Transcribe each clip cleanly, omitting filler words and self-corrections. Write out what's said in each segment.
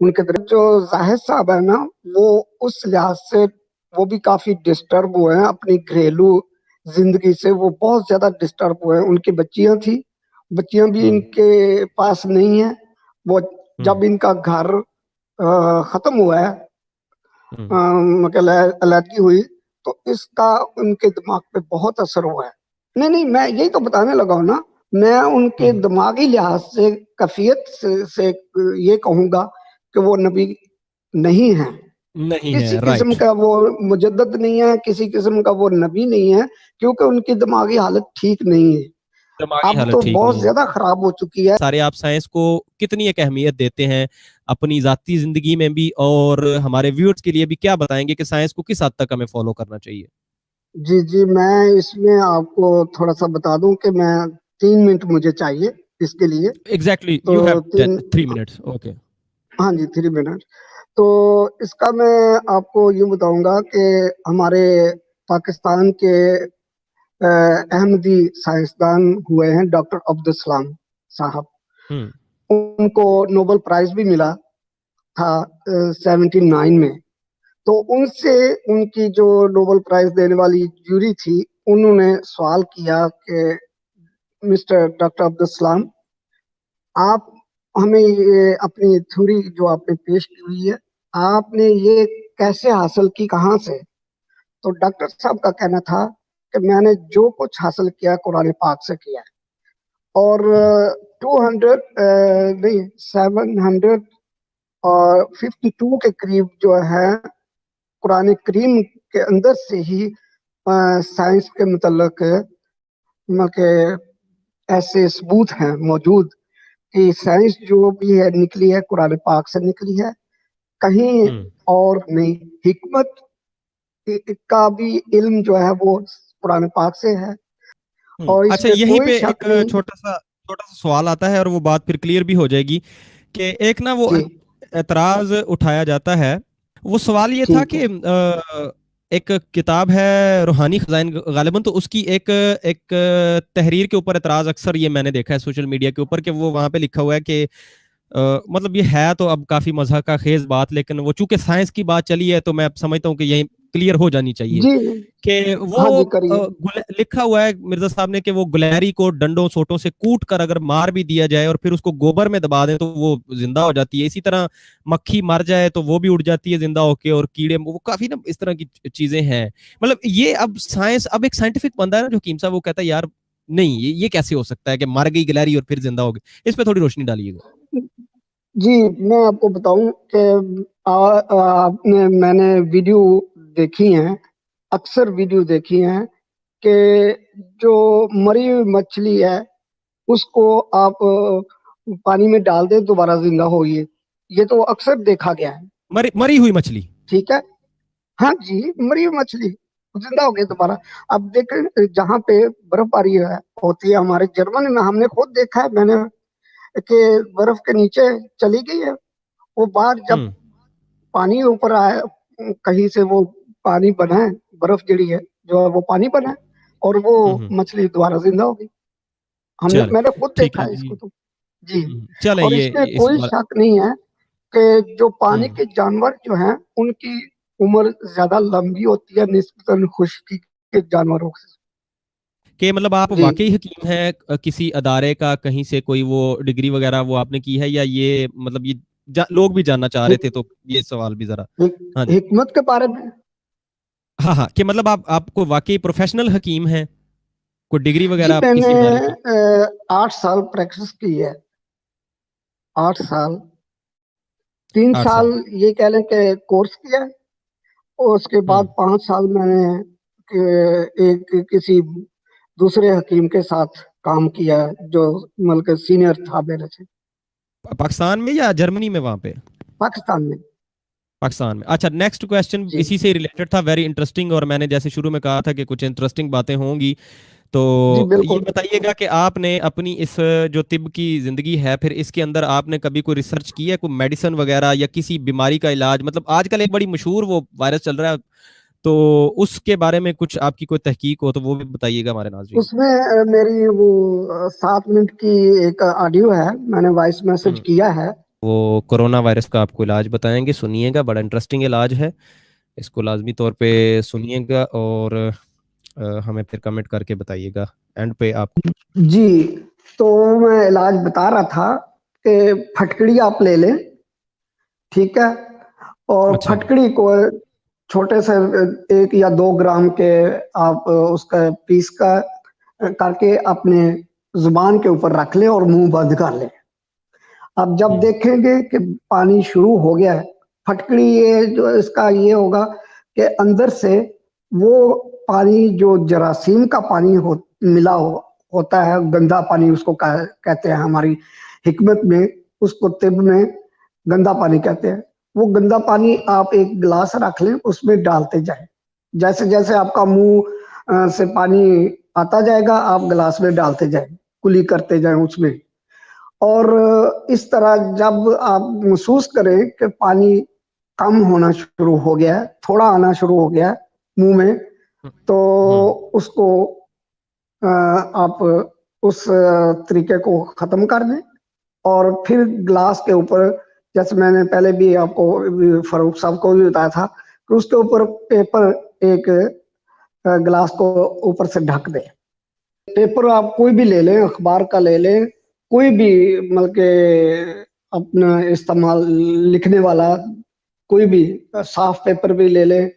ان کے طرف جو زاہد صاحب ہے نا وہ اس لحاظ سے وہ بھی کافی ڈسٹرب ہوئے ہیں اپنی گھریلو زندگی سے، وہ بہت زیادہ ڈسٹرب ہوئے ہیں. ان کی بچیاں تھیں، بچیاں بھی ان کے پاس نہیں ہیں. وہ جب ان کا گھر ختم ہوا ہے، مطلب علیحدگی ہوئی، تو اس کا ان کے دماغ پہ بہت اثر ہوا ہے. نہیں میں یہی تو بتانے لگا ہوں نا، میں ان کے دماغی لحاظ سے کیفیت سے یہ کہوں گا کہ وہ نبی نہیں ہے، کسی قسم کا وہ مجدد نہیں ہے، کسی قسم کا وہ نبی نہیں ہے، کیونکہ ان کی دماغی حالت ٹھیک نہیں ہے، اب تو بہت زیادہ خراب ہو چکی ہے. سارے آپ سائنس کو کتنی ایک اہمیت دیتے ہیں اپنی ذاتی زندگی میں بھی، اور ہمارے ویورز کے لیے بھی کیا بتائیں گے کہ سائنس کو کس حد تک ہمیں فالو کرنا چاہیے؟ جی میں اس میں آپ کو تھوڑا سا بتا دوں کہ میں 3 منٹ مجھے چاہیے اس کے لیے. Exactly you have 3 minutes. Okay. ہاں جی 3 منٹ. تو اس کا میں آپ کو یہ بتاؤں گا کہ ہمارے پاکستان کے احمدی سائنسدان ہوئے ہیں ڈاکٹر عبدالسلام صاحب، ان کو نوبل پرائز بھی ملا تھا 79 میں. تو ان سے ان کی جو نوبل پرائز دینے والی جوری تھی، انہوں نے سوال کیا کہ مسٹر ڈاکٹر عبدالسلام، آپ ہمیں یہ اپنی تھیوری جو آپ نے پیش کی ہوئی ہے، آپ نے یہ کیسے حاصل کی، کہاں سے؟ تو ڈاکٹر صاحب کا کہنا تھا کہ میں نے جو کچھ حاصل کیا قرآن پاک سے کیا ہے، اور 752 کے قریب جو ہے قرآن کریم کے اندر سے ہی سائنس کے متعلق ایسے ثبوت ہیں موجود کہ سائنس جو بھی ہے نکلی ہے قرآن پاک سے نکلی ہے، کہیں اور نہیں. حکمت کا بھی علم جو ہے وہ قرآن پاک سے ہے، اور اس اچھا میں یہیں کوئی پہ شک ایک نہیں. چھوٹا سا سوال آتا ہے اور وہ بات پھر کلیئر بھی ہو جائے گی کہ ایک نا وہ اعتراض اٹھایا جاتا ہے. وہ سوال یہ تھا کہ ایک کتاب ہے روحانی خزائن غالباً، تو اس کی ایک تحریر کے اوپر اعتراض اکثر یہ میں نے دیکھا ہے سوشل میڈیا کے اوپر کہ وہ وہاں پہ لکھا ہوا ہے کہ مطلب یہ ہے تو اب کافی مزاح کا خیز بات، لیکن وہ چونکہ سائنس کی بات چلی ہے تو میں اب سمجھتا ہوں کہ یہی کلیئر ہو جانی چاہیے کہ وہ لکھا ہوا ہے مرزا صاحب نے کہ وہ گلیری کو ڈنڈوں سوٹوں سے کوٹ کر اگر مار بھی دیا جائے اور پھر اس کو گوبر میں دبا دیں تو وہ زندہ ہو جاتی ہے. اسی طرح مکھی مر جائے تو وہ بھی اڑ جاتی ہے زندہ ہو کے، اور کیڑے وہ کافی نا اس طرح کی چیزیں ہیں. مطلب یہ اب سائنس، اب ایک سائنٹیفک بندہ ہے نا جو حکیم صاحب، وہ کہتا ہے یار نہیں یہ کیسے ہو سکتا ہے کہ مر گئی گلیری اور پھر زندہ ہو گئی. اس پہ تھوڑی روشنی ڈالیے گا. جی میں آپ کو بتاؤں کہ میں نے ویڈیو دیکھی ہیں، اکثر ویڈیو دیکھی ہیں کہ جو مری ہوئی مچھلی ہے اس کو آپ پانی میں ڈال دیں دوبارہ زندہ ہوگی، یہ تو اکثر دیکھا گیا ہے. مری ہوئی مچھلی، ٹھیک ہے، ہاں جی مری ہوئی مچھلی زندہ ہو گئی دوبارہ. اب دیکھیں جہاں پہ برف باری ہوتی ہے ہمارے جرمن میں، ہم نے خود دیکھا ہے، میں نے کہ برف کے نیچے چلی گئی ہے، وہ باہر جب پانی اوپر آئے کہیں سے، وہ پانی بنا ہے، برف جڑی ہے جو ہے وہ پانی بنا ہے، اور وہ مچھلی دوبارہ زندہ ہو گئی. میں نے خود دیکھا ہے اس کو. تو جی، اور اس میں کوئی شک نہیں ہے کہ جو پانی کے جانور جو ہیں ان کی عمر زیادہ لمبی ہوتی ہے نسبتاً خشکی کے جانوروں سے. کہ مطلب آپ واقعی حکیم ہیں کسی ادارے کا، کہیں سے کوئی وہ ڈگری وغیرہ وہ آپ نے کی ہے، یا یہ مطلب یہ لوگ بھی جاننا چاہ رہے تھے تو یہ سوال بھی ذرا. حکمت کے بارے میں ہاں کہ مطلب آپ کو واقعی پروفیشنل حکیم ہیں، کوئی ڈگری جی وغیرہ آپ میں کسی نے ادارے کی؟ 8 سال پریکٹس کی ہے. 8 سال، 3 سال یہ کہہ لیں کہ کورس کیا، اور اس کے بعد 5 سال میں نے کسی دوسرے حکیم کے ساتھ کام کیا جو ملک سینئر تھا میرے سے. پاکستان میں یا جرمنی میں؟ وہاں پہ پاکستان میں. اچھا نیکسٹ کوسچن اسی سے ریلیٹڈ تھا، ویری انٹرسٹنگ، اور میں نے جیسے شروع میں کہا تھا کہ کچھ انٹرسٹنگ باتیں ہوں گی. تو یہ بتائیے گا کہ آپ نے اپنی اس جو طب کی زندگی ہے پھر اس کے اندر آپ نے کبھی کوئی ریسرچ کی ہے، کوئی میڈیسن وغیرہ یا کسی بیماری کا علاج؟ مطلب آج کل ایک بڑی مشہور وہ وائرس چل رہا ہے، تو اس کے بارے میں کچھ آپ کی کوئی تحقیق ہو تو وہ بھی بتائیے گا ہمارے ناظرین. اس میں میری وہ 7 منٹ کی ایک آڈیو ہے، میں نے وائس میسج کیا ہے وہ کورونا وائرس کا آپ کو علاج بتائیں گے. سنیے گا, بڑا انٹرسٹنگ علاج ہے, اس کو لازمی طور پہ سنیے گا اور ہمیں پھر کمنٹ کر کے بتائیے گا اینڈ پہ آپ. جی تو میں علاج بتا رہا تھا کہ پھٹکڑی آپ لے لیں, ٹھیک ہے, اور اچھا جی. پھٹکڑی کو چھوٹے سے 1 یا 2 گرام کے آپ اس کا پیس کا کر کے اپنے زبان کے اوپر رکھ لیں اور منہ بند کر لیں. اب جب ہوں، دیکھیں گے کہ پانی شروع ہو گیا ہے, پھٹکڑی یہ جو اس کا یہ ہوگا کہ اندر سے وہ پانی جو جراثیم کا پانی ملا ہوتا ہے, گندا پانی اس کو کہتے ہیں ہماری حکمت میں, اس کو طب میں گندا پانی کہتے ہیں. وہ گندا پانی آپ 1 گلاس رکھ لیں, اس میں ڈالتے جائیں, جیسے جیسے آپ کا منہ سے پانی آتا جائے گا آپ گلاس میں ڈالتے جائیں, کلی کرتے جائیں اس میں. اور اس طرح جب آپ محسوس کریں کہ پانی کم ہونا شروع ہو گیا ہے, تھوڑا آنا شروع ہو گیا ہے منہ میں, تو ہوں، اس کو آپ اس طریقے کو ختم کر دیں. اور پھر گلاس کے اوپر, جیسے میں نے پہلے بھی آپ کو فاروق صاحب کو بھی بتایا تھا, کہ اس کے اوپر پیپر ایک گلاس کو اوپر سے ڈھک دیں. پیپر آپ کوئی بھی لے لیں, اخبار کا لے لیں, کوئی بھی مطلب کہ اپنا استعمال لکھنے والا کوئی بھی صاف پیپر بھی لے لیں,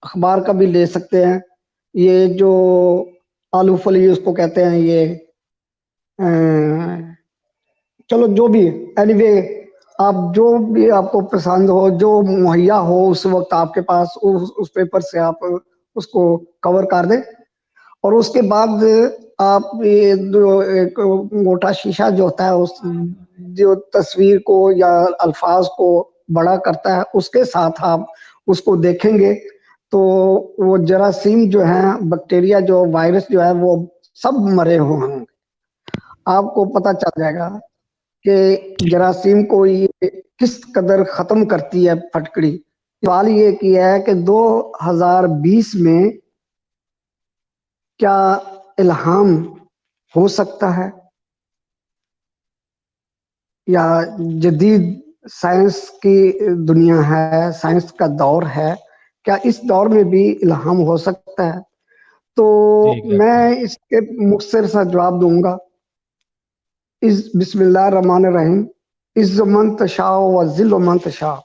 اخبار کا بھی لے سکتے ہیں. یہ جو آلو فلی اس کو کہتے ہیں, یہ چلو جو بھی اینی وے, آپ جو بھی آپ کو پسند ہو, جو مہیا ہو اس وقت آپ کے پاس, اس پیپر سے آپ اس کو کور کر دیں. اور اس کے بعد آپ یہ جو ایک موٹا شیشہ جو ہوتا ہے, اس جو تصویر کو یا الفاظ کو بڑا کرتا ہے, اس کے ساتھ آپ اس کو دیکھیں گے تو وہ جراثیم جو ہیں, بیکٹیریا جو وائرس جو ہے, وہ سب مرے ہوئے ہوں گے. آپ کو پتہ چل جائے گا کہ جراثیم کو یہ کس قدر ختم کرتی ہے پھٹکڑی. سوال یہ کیا ہے کہ 2020 میں کیا الہام ہو سکتا ہے, یا جدید سائنس کی دنیا ہے, سائنس کا دور ہے, کیا اس دور میں بھی الہام ہو سکتا ہے؟ تو جی میں ایگزیکٹلی. اس کے مختصر سا جواب دوں گا. بسم اللہ الرحمن الرحیم. عز من تشاء و ذل من تشاء.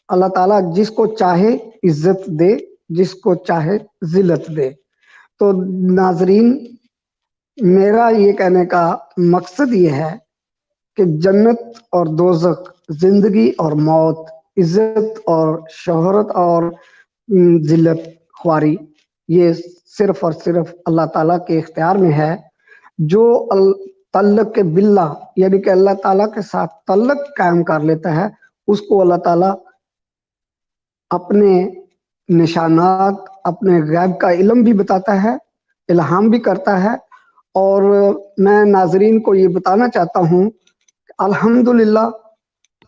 اللہ تعالیٰ جس کو چاہے عزت دے, جس کو چاہے ذلت دے. تو ناظرین, میرا یہ کہنے کا مقصد یہ ہے کہ جنت اور دوزخ, زندگی اور موت, عزت اور شہرت اور ذلت خواری, یہ صرف اور صرف اللہ تعالیٰ کے اختیار میں ہے. جو تعلق باللہ یعنی کہ اللہ تعالیٰ کے ساتھ تعلق قائم کر لیتا ہے, اس کو اللہ تعالیٰ اپنے نشانات, اپنے غیب کا علم بھی بتاتا ہے, الہام بھی کرتا ہے. اور میں ناظرین کو یہ بتانا چاہتا ہوں, الحمدللہ,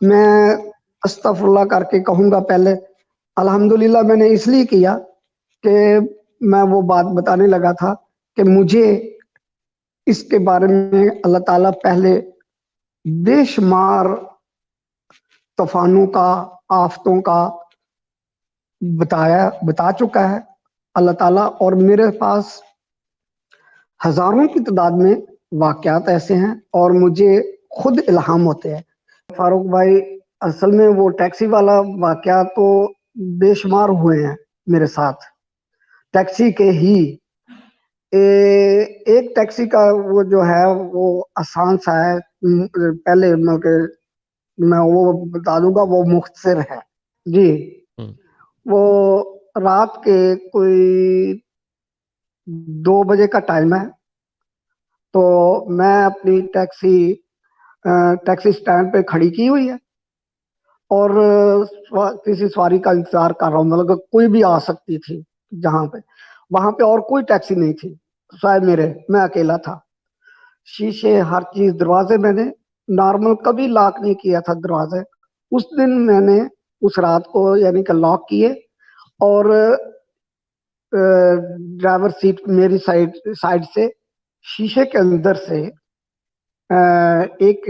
میں استغفر اللہ کر کے کہوں گا پہلے, الحمدللہ میں نے اس لیے کیا کہ میں وہ بات بتانے لگا تھا کہ مجھے اس کے بارے میں اللہ تعالیٰ پہلے بے شمار طوفانوں کا, آفتوں کا بتا چکا ہے اللہ تعالیٰ. اور میرے پاس ہزاروں کی تعداد میں واقعات ایسے ہیں, اور مجھے خود الہام ہوتے ہیں. فاروق بھائی, اصل میں وہ ٹیکسی والا واقعہ تو بے شمار ہوئے ہیں میرے ساتھ, ٹیکسی کے ہی. ایک ٹیکسی کا وہ جو ہے وہ آسان سا ہے, پہلے میں وہ بتا دوں گا, وہ مختصر ہے جی. ہوں، وہ رات کے کوئی 2 بجے کا ٹائم ہے, تو میں اپنی ٹیکسی سٹینڈ پہ کھڑی کی ہوئی ہے, اور کسی سواری کا انتظار کر رہا ہوں, مطلب کوئی بھی آ سکتی تھی جہاں پہ. وہاں پہ اور کوئی ٹیکسی نہیں تھی سوائے میرے, میں اکیلا تھا. شیشے ہر چیز, دروازے میں نے نارمل کبھی لاک نہیں کیا تھا دروازے. اس دن میں نے اس رات کو یعنی کہ لاک کیے, اور ڈرائیور سیٹ میری سائڈ سے شیشے کے اندر سے ایک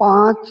5